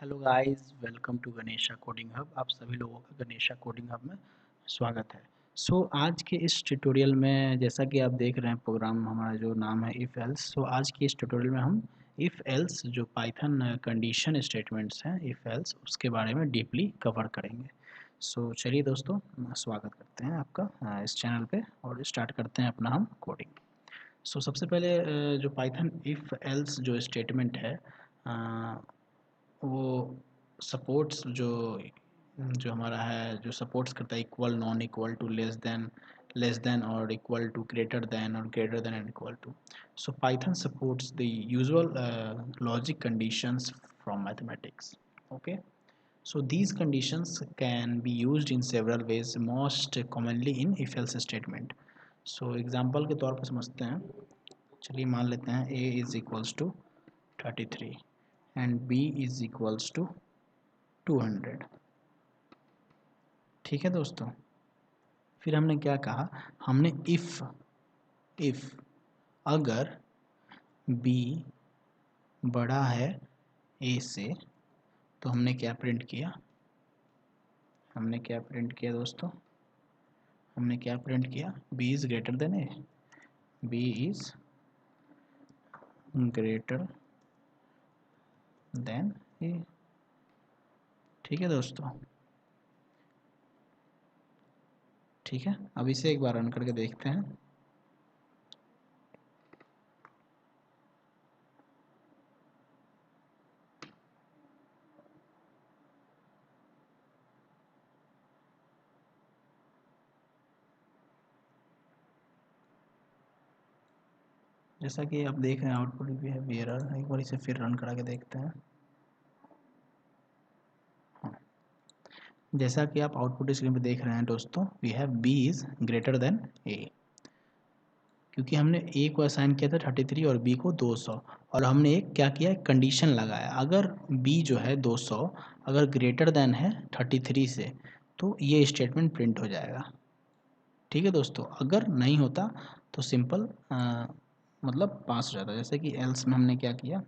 Hello guys, welcome to Ganesha coding hub. आप सभी लोगों का गणेशा कोडिंग हब में स्वागत है। आज के इस ट्यूटोरियल में जैसा कि आप देख रहे हैं, प्रोग्राम हमारा जो नाम है इफ़ एल्स। आज के इस ट्यूटोरियल में हम इफ़ एल्स जो पाइथन कंडीशन स्टेटमेंट्स हैं इफ़ एल्स, उसके बारे में डीपली कवर करेंगे। चलिए दोस्तों, स्वागत करते हैं आपका इस चैनल पे और स्टार्ट करते हैं अपना हम कोडिंग। सबसे पहले जो पाइथन इफ़ एल्स जो स्टेटमेंट है, वो सपोर्ट्स जो जो हमारा है, जो सपोर्ट्स करता है equal, non equal to, less than और इक्वल टू, ग्रेटर देन और greater than and equal to. Python supports the usual logic conditions from mathematics. Okay, these conditions can be used in several ways, most commonly in if else statement. Example के तौर पर समझते हैं। चलिए मान लेते हैं a is equals to 33 and b is equals to 200। ठीक है दोस्तों, फिर हमने क्या कहा, हमने इफ अगर b बड़ा है a से, तो हमने क्या प्रिंट किया, दोस्तों, हमने क्या प्रिंट किया, b is greater than a, b is greater than a। ठीक है दोस्तों, ठीक है। अब इसे एक बार रन करके देखते हैं। जैसा कि आप देख रहे हैं आउटपुट भी है एरर। एक बार इसे फिर रन करा के देखते हैं। हाँ, जैसा कि आप आउटपुट स्क्रीन पे देख रहे हैं दोस्तों, we have B is greater than A, क्योंकि हमने ए को असाइन किया था 33 और बी को 200, और हमने एक क्या किया, कंडीशन लगाया, अगर बी जो है 200 अगर ग्रेटर देन है 33 से, तो ये स्टेटमेंट प्रिंट हो जाएगा। ठीक है दोस्तों, अगर नहीं होता तो सिंपल मतलब पास हो जाता। जैसे कि एल्स में हमने क्या किया,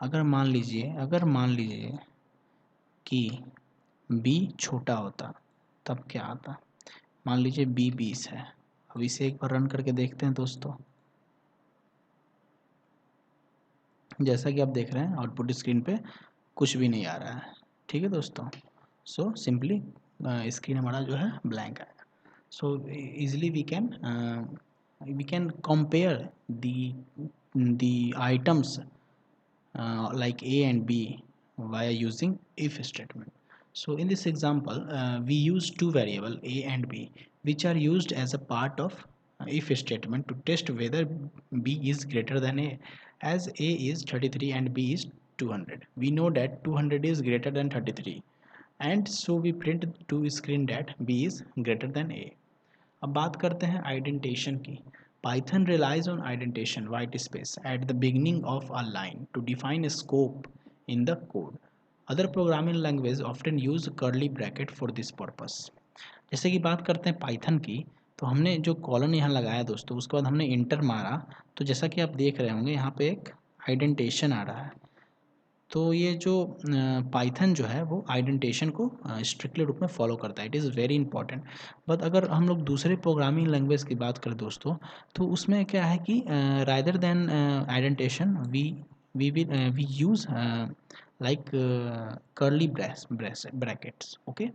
अगर मान लीजिए कि b छोटा होता, तब क्या आता। मान लीजिए b 20 है। अब इसे एक बार रन करके देखते हैं दोस्तों। जैसा कि आप देख रहे हैं आउटपुट स्क्रीन पे कुछ भी नहीं आ रहा है। ठीक है दोस्तों, सिंपली स्क्रीन हमारा जो है ब्लैंक आएगा। Easily we can compare the items like A and B via using if statement. In this example, we use two variable A and B, which are used as a part of if statement to test whether B is greater than A. As A is 33 and B is 200, we know that 200 is greater than 33, and so we print to screen that B is greater than A. अब बात करते हैं indentation की। Python relies on indentation white space at the beginning of a line to define scope in the code. Other programming language often use curly bracket for this purpose. जैसे कि बात करते हैं पाइथन की, तो हमने जो कॉलन यहाँ लगाया दोस्तों, उसके बाद हमने इंटर मारा, तो जैसा कि आप देख रहे होंगे यहाँ पे एक आइडेंटेशन आ रहा है। तो ये जो पाइथन जो है वो आइडेंटेशन को स्ट्रिक्टली रूप में फॉलो करता है। It is very important. But अगर हम लोग दूसरे प्रोग्रामिंग लैंग्वेज की बात करें दोस्तों, तो उसमें क्या है कि rather than indentation we use like curly brackets. Okay,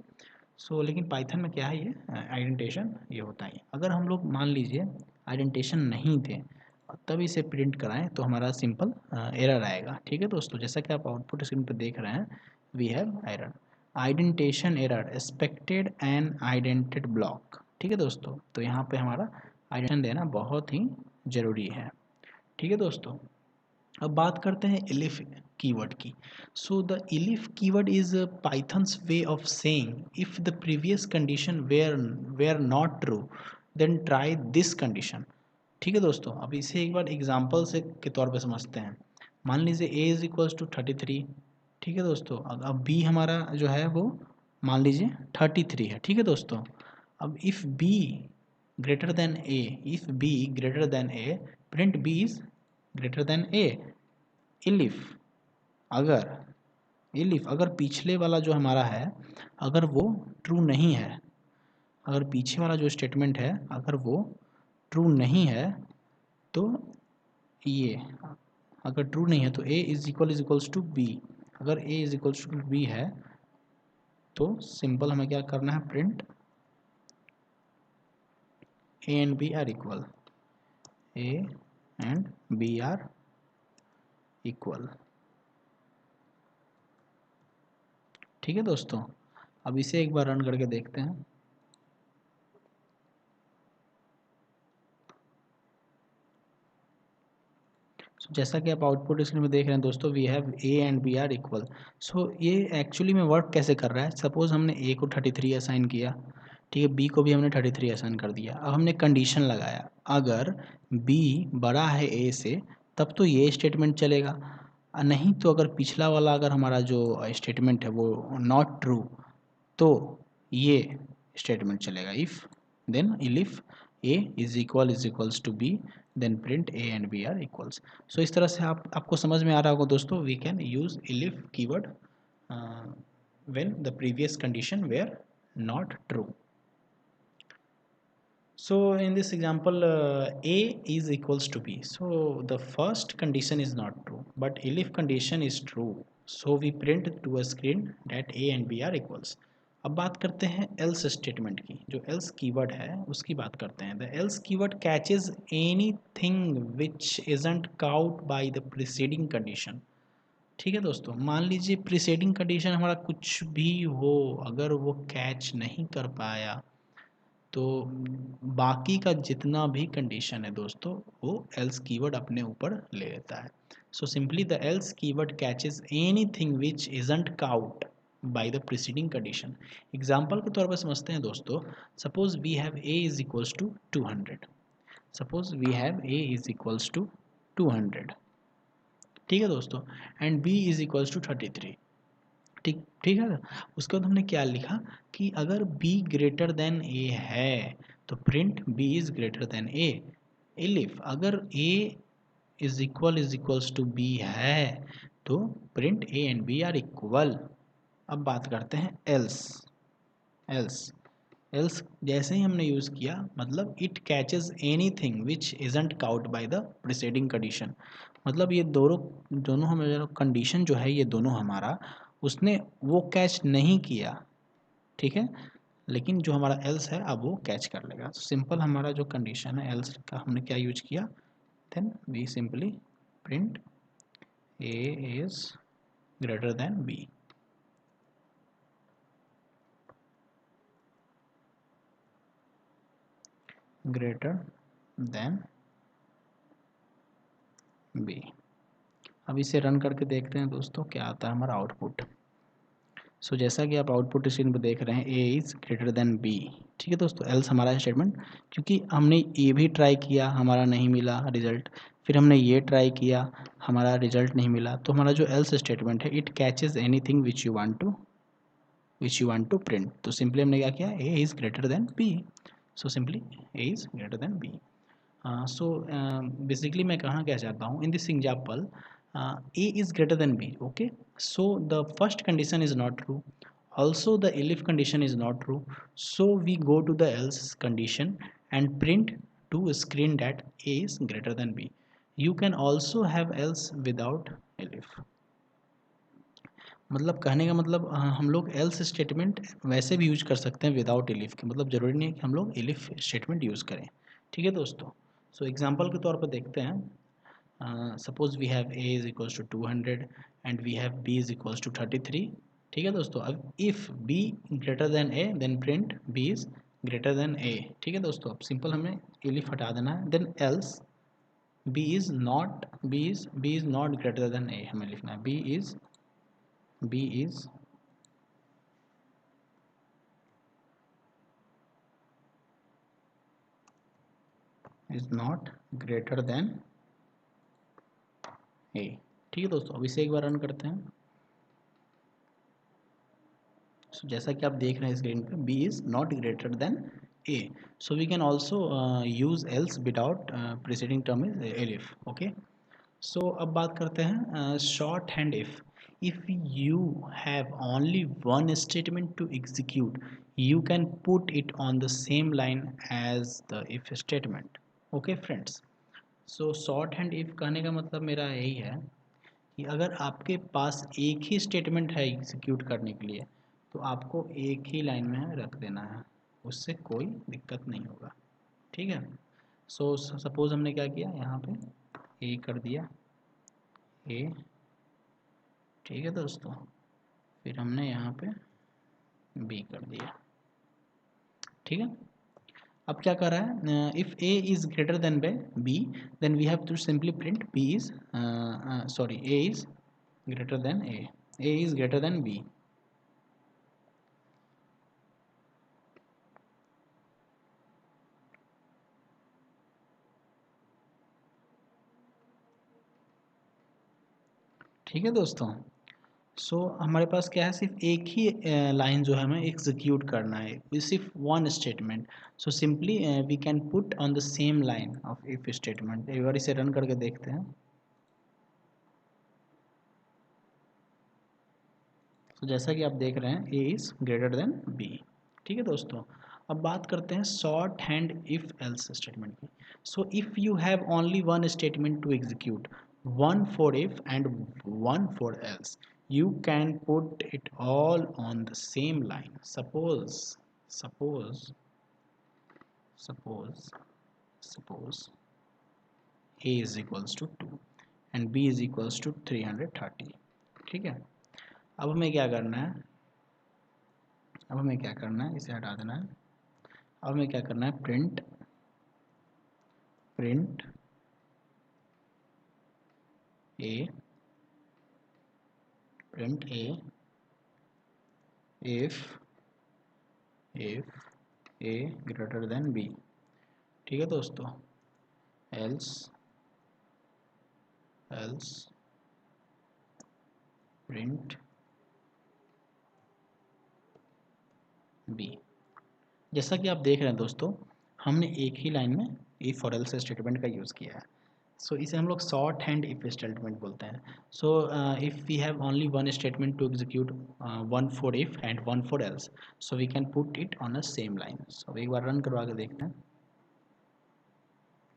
लेकिन पाइथन में क्या है, ये आइडेंटेशन ये होता है। अगर हम लोग मान लीजिए आइडेंटेशन नहीं दें तब इसे प्रिंट कराएं, तो हमारा सिंपल एरर आएगा। ठीक है दोस्तों, जैसा कि आप आउटपुट स्क्रीन पर देख रहे हैं, we have error, indentation error expected and indented block. ठीक है दोस्तों, तो यहाँ पे हमारा आइडेंटेशन देना बहुत ही ज़रूरी है। ठीक है दोस्तों, अब बात करते हैं elif कीवर्ड की। The elif keyword is Python's way of saying if the previous condition were not true then try this condition. ठीक है दोस्तों, अब इसे एक बार एग्जाम्पल से के तौर पे समझते हैं। मान लीजिए a इज इक्वल्स टू 33। ठीक है दोस्तों, अब b हमारा जो है वो मान लीजिए 33 है। ठीक है दोस्तों, अब if b greater than a, if b greater than a, print b is greater than a। इलिफ अगर पिछले वाला जो हमारा है अगर वो ट्रू नहीं है, अगर पीछे वाला जो स्टेटमेंट है अगर वो ट्रू नहीं है तो ये अगर ट्रू नहीं है तो a is equals to B. अगर a is equals to B है तो सिंपल हमें क्या करना है, print a and b are equal, a and b are equal. ठीक है दोस्तों, अब इसे एक बार रन करके देखते हैं। जैसा कि आप आउटपुट स्क्रीन में देख रहे हैं दोस्तों, we have a and b are equal. So ये एक्चुअली में वर्क कैसे कर रहा है, सपोज हमने a को 33 असाइन किया, ठीक है, b को भी हमने 33 असाइन कर दिया। अब हमने कंडीशन लगाया अगर b बड़ा है a से तब तो ये स्टेटमेंट चलेगा, नहीं तो अगर पिछला वाला अगर हमारा जो स्टेटमेंट है वो नॉट ट्रू तो ये स्टेटमेंट चलेगा, if then if a is equals to b then print a and b are equals. So इस तरह से आपको समझ में आ रहा होगा दोस्तों, we can use elif keyword when the previous condition were not true. So in this example a is equals to b, so the first condition is not true but if condition is true so we print to a screen that a and b are equals. अब बात करते हैं else statement की, जो else keyword है उसकी बात करते हैं। The else keyword catches anything which isn't caught by the preceding condition. ठीक है दोस्तों, मान लीजिए प्रीसीडिंग कंडीशन हमारा कुछ भी हो, अगर वो कैच नहीं कर पाया तो बाकी का जितना भी कंडीशन है दोस्तों वो else कीवर्ड अपने ऊपर ले लेता है। So simply the else keyword catches anything which isn't caught by the preceding condition. Example के तौर पर समझते हैं दोस्तों, suppose we have a is equals to 200, suppose we have a is equals to 200, ठीक है दोस्तों, and b is equals to 33। ठीक है, उसके बाद हमने क्या लिखा कि अगर b ग्रेटर देन a है तो print b is greater than a। If अगर a is equals to b है तो print a and b are equal. अब बात करते हैं एल्स जैसे ही हमने यूज़ किया मतलब it catches anything which isn't caught by the preceding condition. मतलब ये दोनों हमारा कंडीशन जो है ये दोनों हमारा उसने वो कैच नहीं किया, ठीक है, लेकिन जो हमारा एल्स है अब वो कैच कर लेगा। तो सिंपल हमारा जो कंडीशन है एल्स का हमने क्या यूज किया, then we simply print A is greater than B. Greater than B. अब इसे रन करके देखते हैं दोस्तों क्या आता है हमारा आउटपुट। सो जैसा कि आप आउटपुट स्क्रीन पर देख रहे हैं A is greater than B. ठीक है दोस्तों, एल्स हमारा स्टेटमेंट, क्योंकि हमने ये भी ट्राई किया हमारा नहीं मिला रिजल्ट, फिर हमने ये ट्राई किया हमारा रिजल्ट नहीं मिला, तो हमारा जो एल्स स्टेटमेंट है it catches anything which you want to print. तो सिंपली हमने क्या किया, A is greater than B, so simply A is greater than B. So basically मैं कहना क्या चाहता हूँ in this example, a is greater than b, okay, so the first condition is not true, also the if condition is not true, so we go to the else condition and print to screen that a is greater than b. You can also have else without if। मतलब कहने का मतलब हम लोग else statement वैसे भी use कर सकते हैं विदाउट एलिफ के, मतलब ज़रूरी नहीं है कि हम लोग एलिफ स्टेटमेंट यूज़ करें। ठीक है दोस्तों, सो एग्जांपल के तौर पर देखते हैं, suppose we have a is equals to 200 and we have b is equals to 33। ठीक है दोस्तों, अब if b greater than a then print b is greater than a। ठीक है दोस्तों, अब सिंपल हमें एलिफ हटा देना है, then else b is not greater than a हमें लिखना है, b is not greater than a। ठीक है दोस्तों, अब इसे एक बार रन करते हैं। So, जैसा कि आप देख रहे हैं स्क्रीन पे b is not greater than a, so we can also use else without preceding term is elif, okay। So अब बात करते हैं short hand if you have only one statement to execute you can put it on the same line as the if statement. Okay friends, so short hand if कहने का मतलब मेरा यही है कि अगर आपके पास एक ही स्टेटमेंट है एग्जीक्यूट करने के लिए तो आपको एक ही लाइन में रख देना है, उससे कोई दिक्कत नहीं होगा। ठीक है। सो सपोज हमने क्या किया, यहाँ पे ए कर दिया ए, ठीक है दोस्तों, फिर हमने यहाँ पे बी कर दिया। ठीक है। अब क्या कर रहा है, if A is greater than B then we have to simply print B is sorry A is greater than A is greater than B. ठीक है दोस्तों। सो हमारे पास क्या है, सिर्फ एक ही लाइन जो है हमें एग्जीक्यूट करना है, सिर्फ one statement. So simply we can put on the same line of if statement. एक बार इसे रन करके देखते हैं। तो जैसा कि आप देख रहे हैं A is greater than B. ठीक है दोस्तों। अब बात करते हैं short hand if else statement की। So if you have only one statement to execute, one for if and one for else, you can put it all on the same line. Suppose suppose suppose a is equals to 2 and b is equals to 330। ठीक है। अब हमें क्या करना है, अब हमें क्या करना है, इसे हटा देना है। अब हमें क्या करना है, print print A print A if a greater than b। ठीक है दोस्तों। else print b। जैसा कि आप देख रहे हैं दोस्तों, हमने एक ही लाइन में if और else स्टेटमेंट का यूज़ किया है। सो इसे हम लोग शॉर्ट हैंड इफ स्टेटमेंट बोलते हैं। So if we have only one statement to execute, one for if and one for else, so we can put it on a same line. So एक बार run करवा के देखते हैं।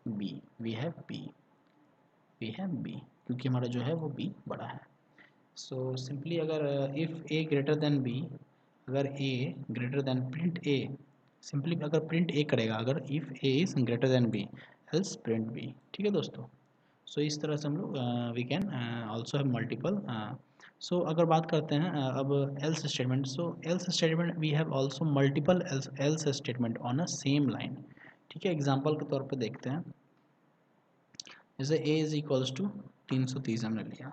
B, we have B, क्योंकि हमारा जो है वो बी बड़ा है। सो सिंपली अगर if A greater than B, अगर A greater than print A, simply अगर प्रिंट ए करेगा अगर if A is greater than B else print B. ठीक है दोस्तों। सो इस तरह से हम लोग we can also have multiple. So अगर बात करते हैं अब else statement, so else statement we have also multiple else statement on a same line. ठीक है। एग्जाम्पल के तौर पर देखते हैं, जैसे ए इज इक्वल्स टू 330 हमने लिया।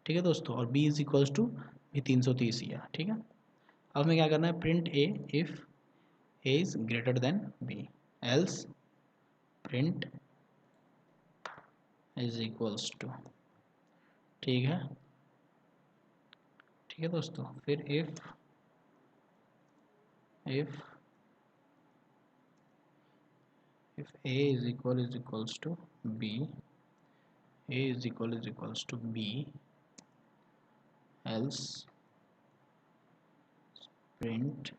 ठीक है दोस्तों। और b इज इक्वल्स टू भी 330 लिया। ठीक है। अब हमें क्या करना है, print A if A is greater than B else print is equals to. ठीक है। ठीक है दोस्तों। फिर if a is equals to b, a is equals to b else print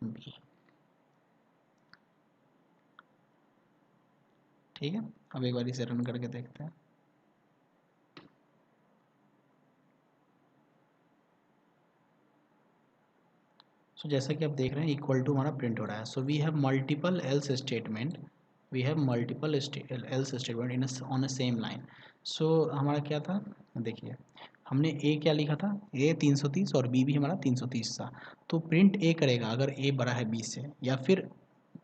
b। ठीक है। अब एक बार इसे रन करके देखते हैं। सो जैसा कि आप देख रहे हैं इक्वल टू हमारा प्रिंट हो रहा है। So we have multiple else statement, we have multiple else statement in on a same line. So हमारा क्या था, देखिए हमने ए क्या लिखा था, ए 330 और बी भी हमारा 330 था। तो प्रिंट ए करेगा अगर ए बड़ा है बी से, या फिर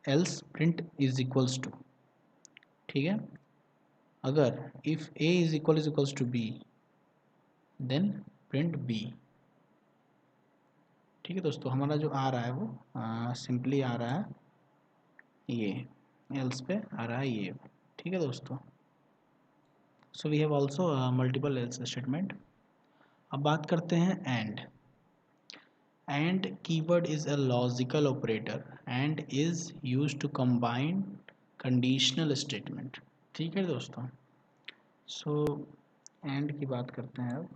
else print is equals to. ठीक है। अगर if A is equals to B then print B. ठीक है दोस्तों। हमारा जो आ रहा है वो सिंपली आ रहा है ये, एल्स पे आ रहा है ये। ठीक है दोस्तों। So we have also multiple else statement. अब बात करते हैं and. And keyword is a logical operator and is use to combine conditional statement. ठीक है दोस्तों, सो एंड की बात करते हैं अब।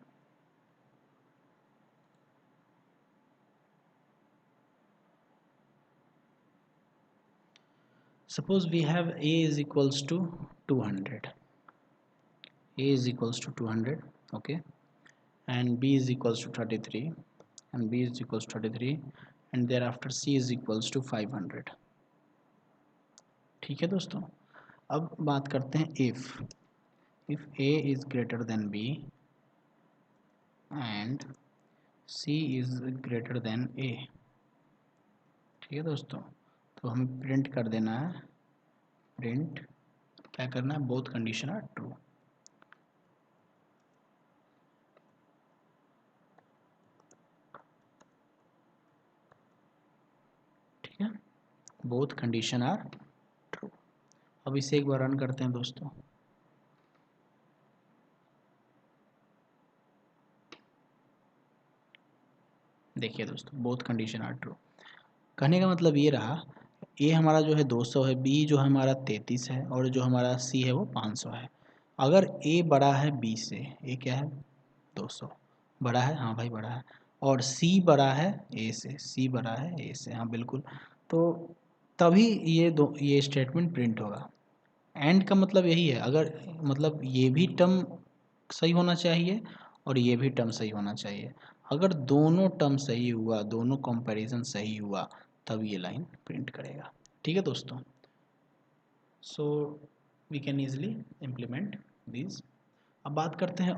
Suppose we have a is equals to 200, a is equals to 200, okay, and b is equals to 33, and b is equals to 33, and thereafter c is equals to 500। ठीक है दोस्तों, अब बात करते हैं if a is greater than b and c is greater than a। ठीक है दोस्तों, तो हमें प्रिंट कर देना है, प्रिंट क्या करना है, बोथ कंडीशन आर ट्रू। ठीक है, बोथ कंडीशन आर ट्रू। अब इसे एक बार रन करते हैं दोस्तों। देखिए दोस्तों, बोथ कंडीशन आर ट्रू। कहने का मतलब ये रहा, ए हमारा जो है 200 है, बी जो हमारा 33 है, और जो हमारा सी है वो 500 है। अगर ए बड़ा है बी से, ए क्या है 200 बड़ा है, हाँ भाई बड़ा है, और सी बड़ा है ए से, सी बड़ा है ए से, हाँ बिल्कुल, तो तभी ये स्टेटमेंट प्रिंट होगा। एंड का मतलब यही है, अगर मतलब ये भी टर्म सही होना चाहिए और ये भी टर्म सही होना चाहिए। अगर दोनों टर्म सही हुआ, दोनों कंपैरिजन सही हुआ, तब ये लाइन प्रिंट करेगा। ठीक है दोस्तों, so we can easily implement this. अब बात करते हैं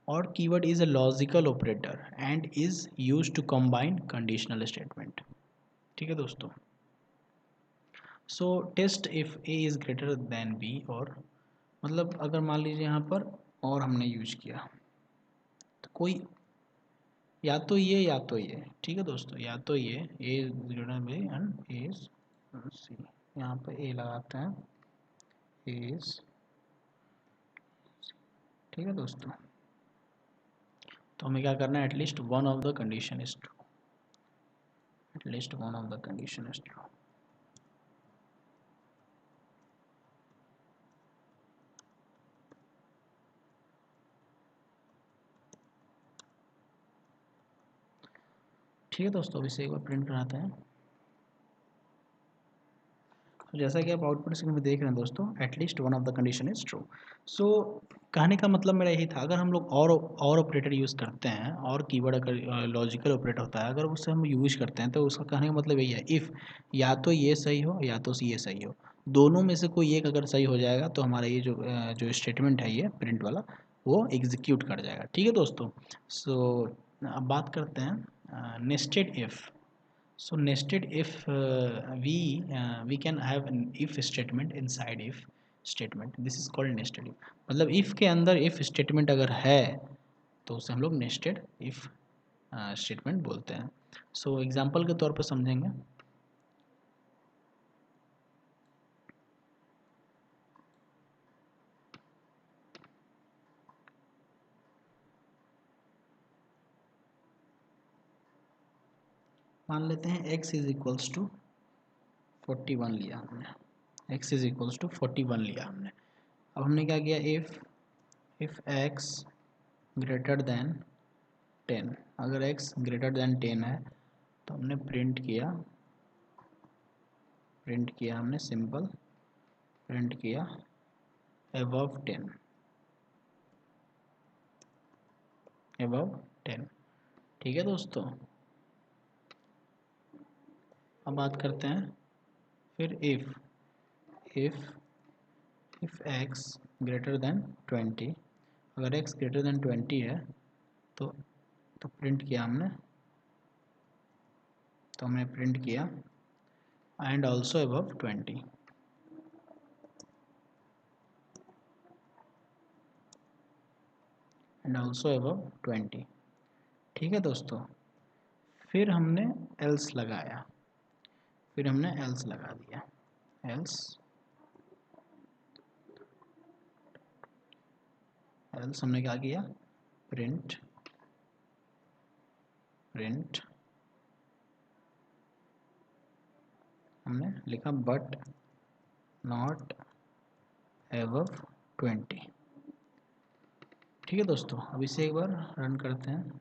और keyword is a logical operator and is use to combine conditional statement. ठीक है दोस्तों, so test if A is greater than B, और मतलब अगर मान लीजिए यहाँ पर और हमने यूज किया, तो कोई या तो ये या तो ये, ठीक है दोस्तों, या तो ये ए ग्रेटर बी एंड ए सी, यहाँ पर ए लगाते हैं एज। ठीक है दोस्तों, तो हमें क्या करना है, at least one of the condition is true, at least one of the condition is true. ठीक है दोस्तों, अब इसे एक बार प्रिंट कराते हैं। तो जैसा कि आप आउटपुट स्क्रीन में देख रहे हैं दोस्तों, at least one of the condition is true. So कहने का मतलब मेरा यही था, अगर हम लोग और ऑपरेटर यूज़ करते हैं, और कीवर्ड अगर लॉजिकल ऑपरेटर होता है, अगर उससे हम यूज करते हैं, तो उसका कहने का मतलब यही है, इफ़ या तो ये सही हो या तो ये सही हो, दोनों में से कोई एक अगर सही हो जाएगा, तो हमारा ये जो स्टेटमेंट है ये प्रिंट वाला, वो एग्जीक्यूट कर जाएगा। ठीक है दोस्तों, सो अब बात करते हैं nested if. So nested if we can have an if statement inside if statement, this is called nested if। मतलब if के अंदर if statement अगर है, तो उसे हम लोग nested if statement बोलते हैं। So एग्जाम्पल के तौर पर समझेंगे। मान लेते हैं x इज इक्वल्स टू 41 लिया हमने, x इज इक्वल्स टू 41 लिया हमने। अब हमने क्या किया, इफ x ग्रेटर देन 10, अगर x ग्रेटर देन 10 है, तो हमने प्रिंट किया हमने सिंपल प्रिंट किया above 10, above 10। ठीक है दोस्तों, अब बात करते हैं फिर if if x greater than 20, अगर x ग्रेटर देन 20 है, तो प्रिंट किया हमने, तो हमने प्रिंट किया and also above 20, and also above 20। ठीक है दोस्तों, फिर हमने एल्स लगाया, फिर हमने एल्स लगा दिया, एल्स हमने क्या किया, प्रिंट हमने लिखा बट नॉट एबव 20। ठीक है दोस्तों, अब इसे एक बार रन करते हैं।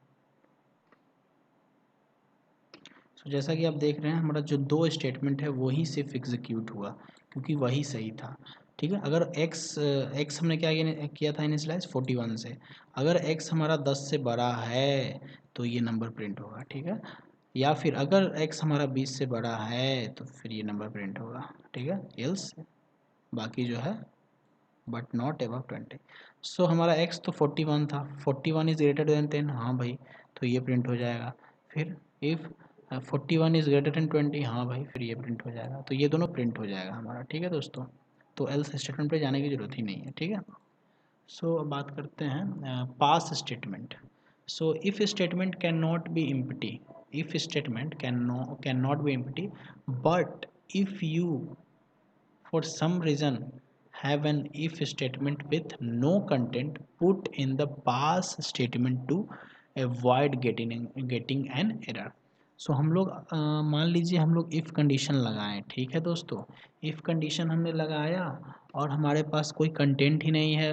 तो जैसा कि आप देख रहे हैं हमारा जो दो स्टेटमेंट है वही सिर्फ एग्जीक्यूट हुआ, क्योंकि वही सही था। ठीक है, अगर x हमने क्या किया था इनिशियलाइज 41 से, अगर x हमारा 10 से बड़ा है तो ये नंबर प्रिंट होगा। ठीक है, या फिर अगर x हमारा 20 से बड़ा है तो फिर ये नंबर प्रिंट होगा। ठीक है, एल्स बाकी जो है बट नॉट एबव 20। सो हमारा x तो 41 था, 41 इज ग्रेटर देन 10, हाँ भाई, तो ये प्रिंट हो जाएगा। फिर इफ़ 41 इज ग्रेटर देन 20, हाँ भाई, फिर ये प्रिंट हो जाएगा। तो ये दोनों प्रिंट हो जाएगा हमारा। ठीक है दोस्तों, तो एल्स स्टेटमेंट पे जाने की जरूरत ही नहीं है। ठीक है, सो अब बात करते हैं pass statement. So if statement can not be empty, if statement can not be empty, but if you for some reason have an if statement with no content, put in the pass statement to avoid getting an error। सो हम लोग मान लीजिए हम लोग if condition लगाएं। ठीक है दोस्तों, इफ़ कंडीशन हमने लगाया और हमारे पास कोई कंटेंट ही नहीं है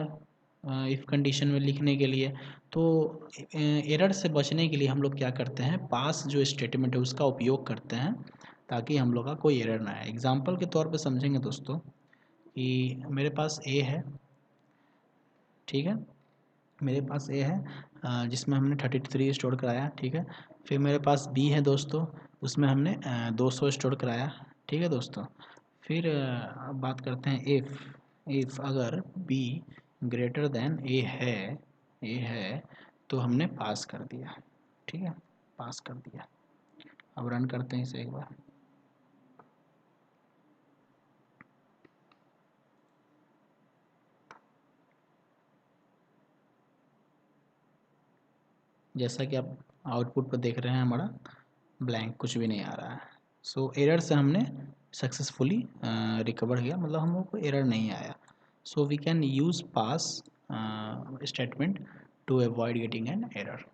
इफ़ कंडीशन में लिखने के लिए, तो एरर से बचने के लिए हम लोग क्या करते हैं, पास जो स्टेटमेंट है उसका उपयोग करते हैं ताकि हम लोग का कोई एरर ना आए। एग्जाम्पल के तौर पे समझेंगे दोस्तों कि मेरे पास ए है। ठीक है, मेरे पास ए है जिसमें हमने 33 स्टोर कराया। ठीक है, फिर मेरे पास बी है दोस्तों, उसमें हमने 200 स्टोर कराया। ठीक है दोस्तों, फिर अब बात करते हैं इफ़ अगर बी ग्रेटर देन ए है तो हमने पास कर दिया। ठीक है, पास कर दिया। अब रन करते हैं इसे एक बार। जैसा कि आप आउटपुट पर देख रहे हैं हमारा ब्लैंक, कुछ भी नहीं आ रहा है। सो एरर से हमने सक्सेसफुली रिकवर किया, मतलब हम लोग को एरर नहीं आया। So we can use pass statement to avoid getting an error.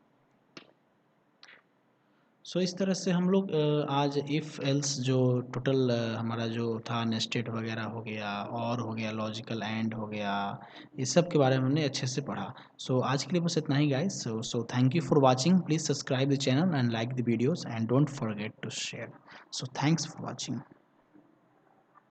So इस तरह से हम लोग आज इफ़ एल्स जो टोटल हमारा जो था नेस्टेड वगैरह हो गया, और हो गया लॉजिकल एंड हो गया, इस सब के बारे में हमने अच्छे से पढ़ा। सो आज के लिए बस इतना ही guys. So thank you for watching, please subscribe the channel and like the videos and don't forget to share. So thanks for watching.